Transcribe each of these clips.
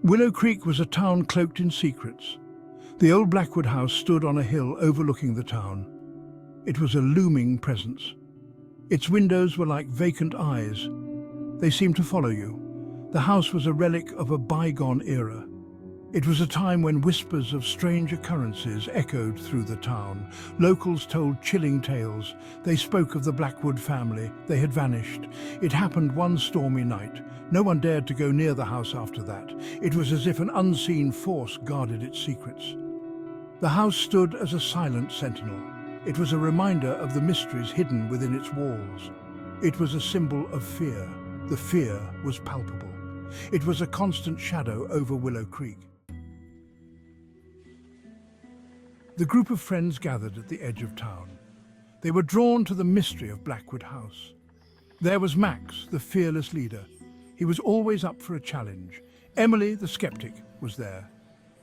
Willow Creek was a town cloaked in secrets. The old Blackwood house stood on a hill overlooking the town. It was a looming presence. Its windows were like vacant eyes. They seemed to follow you. The house was a relic of a bygone era. It was a time when whispers of strange occurrences echoed through the town. Locals told chilling tales. They spoke of the Blackwood family. They had vanished. It happened one stormy night. No one dared to go near the house after that. It was as if an unseen force guarded its secrets. The house stood as a silent sentinel. It was a reminder of the mysteries hidden within its walls. It was a symbol of fear. The fear was palpable. It was a constant shadow over Willow Creek. The group of friends gathered at the edge of town. They were drawn to the mystery of Blackwood House. There was Max, the fearless leader. He was always up for a challenge. Emily, the skeptic, was there.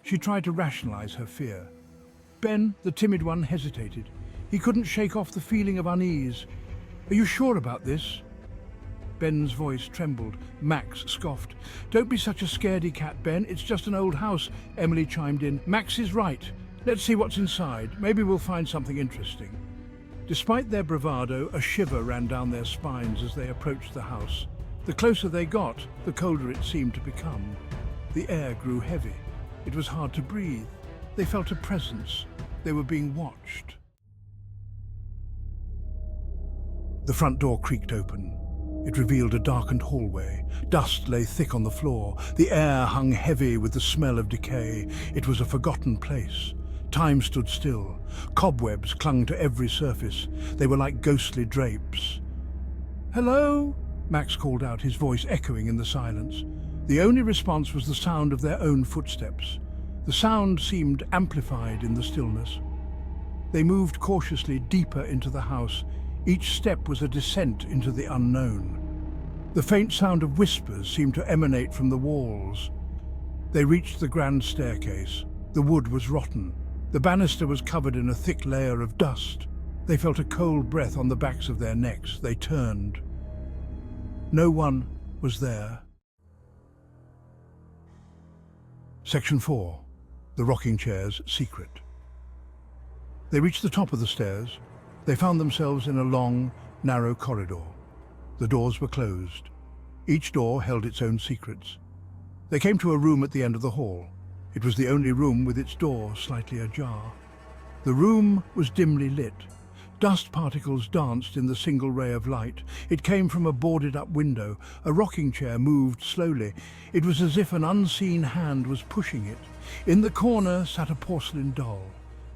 She tried to rationalize her fear. Ben, the timid one, hesitated. He couldn't shake off the feeling of unease. "Are you sure about this?" Ben's voice trembled. Max scoffed. "Don't be such a scaredy cat, Ben. It's just an old house." Emily chimed in. "Max is right. Let's see what's inside. Maybe we'll find something interesting." Despite their bravado, a shiver ran down their spines as they approached the house. The closer they got, the colder it seemed to become. The air grew heavy. It was hard to breathe. They felt a presence. They were being watched. The front door creaked open. It revealed a darkened hallway. Dust lay thick on the floor. The air hung heavy with the smell of decay. It was a forgotten place. Time stood still. Cobwebs clung to every surface. They were like ghostly drapes. "Hello?" Max called out, his voice echoing in the silence. The only response was the sound of their own footsteps. The sound seemed amplified in the stillness. They moved cautiously deeper into the house. Each step was a descent into the unknown. The faint sound of whispers seemed to emanate from the walls. They reached the grand staircase. The wood was rotten. The banister was covered in a thick layer of dust. They felt a cold breath on the backs of their necks. They turned. No one was there. Section 4. The Rocking Chair's Secret. They reached the top of the stairs. They found themselves in a long, narrow corridor. The doors were closed. Each door held its own secrets. They came to a room at the end of the hall. It was the only room with its door slightly ajar. The room was dimly lit. Dust particles danced in the single ray of light. It came from a boarded-up window. A rocking chair moved slowly. It was as if an unseen hand was pushing it. In the corner sat a porcelain doll.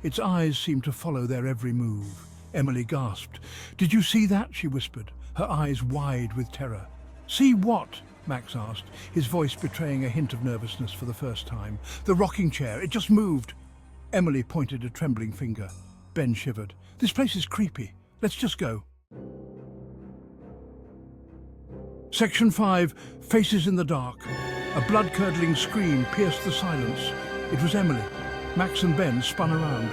Its eyes seemed to follow their every move. Emily gasped. "Did you see that?" she whispered, her eyes wide with terror. "See what?" Max asked, his voice betraying a hint of nervousness for the first time. "The rocking chair. It just moved." Emily pointed a trembling finger. Ben shivered. "This place is creepy. Let's just go." Section 5. Faces in the dark. A blood-curdling scream pierced the silence. It was Emily. Max and Ben spun around.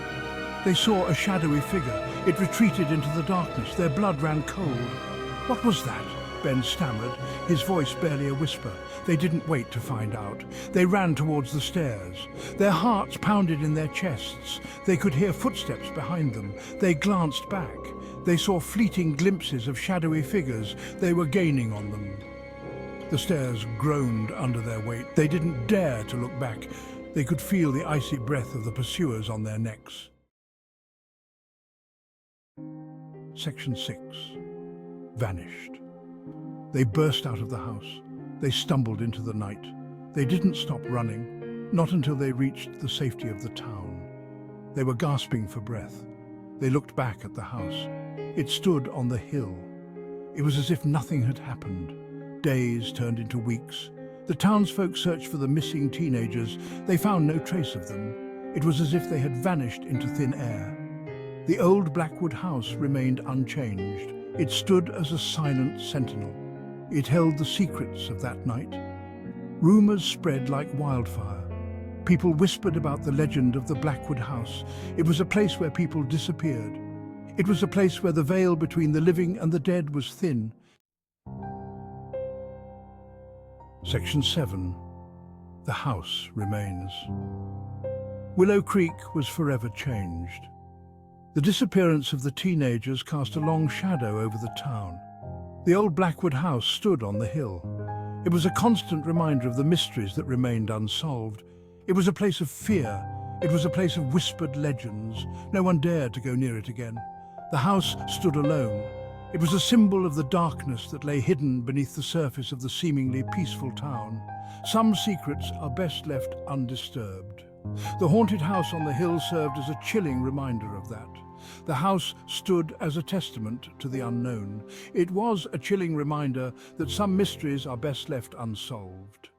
They saw a shadowy figure. It retreated into the darkness. Their blood ran cold. "What was that?" Ben stammered, his voice barely a whisper. They didn't wait to find out. They ran towards the stairs. Their hearts pounded in their chests. They could hear footsteps behind them. They glanced back. They saw fleeting glimpses of shadowy figures. They were gaining on them. The stairs groaned under their weight. They didn't dare to look back. They could feel the icy breath of the pursuers on their necks. Section 6. Vanished. They burst out of the house. They stumbled into the night. They didn't stop running, not until they reached the safety of the town. They were gasping for breath. They looked back at the house. It stood on the hill. It was as if nothing had happened. Days turned into weeks. The townsfolk searched for the missing teenagers. They found no trace of them. It was as if they had vanished into thin air. The old Blackwood house remained unchanged. It stood as a silent sentinel. It held the secrets of that night. Rumors spread like wildfire. People whispered about the legend of the Blackwood house. It was a place where people disappeared. It was a place where the veil between the living and the dead was thin. Section 7. The house remains. Willow Creek was forever changed. The disappearance of the teenagers cast a long shadow over the town. The old Blackwood house stood on the hill. It was a constant reminder of the mysteries that remained unsolved. It was a place of fear. It was a place of whispered legends. No one dared to go near it again. The house stood alone. It was a symbol of the darkness that lay hidden beneath the surface of the seemingly peaceful town. Some secrets are best left undisturbed. The haunted house on the hill served as a chilling reminder of that. The house stood as a testament to the unknown. It was a chilling reminder that some mysteries are best left unsolved.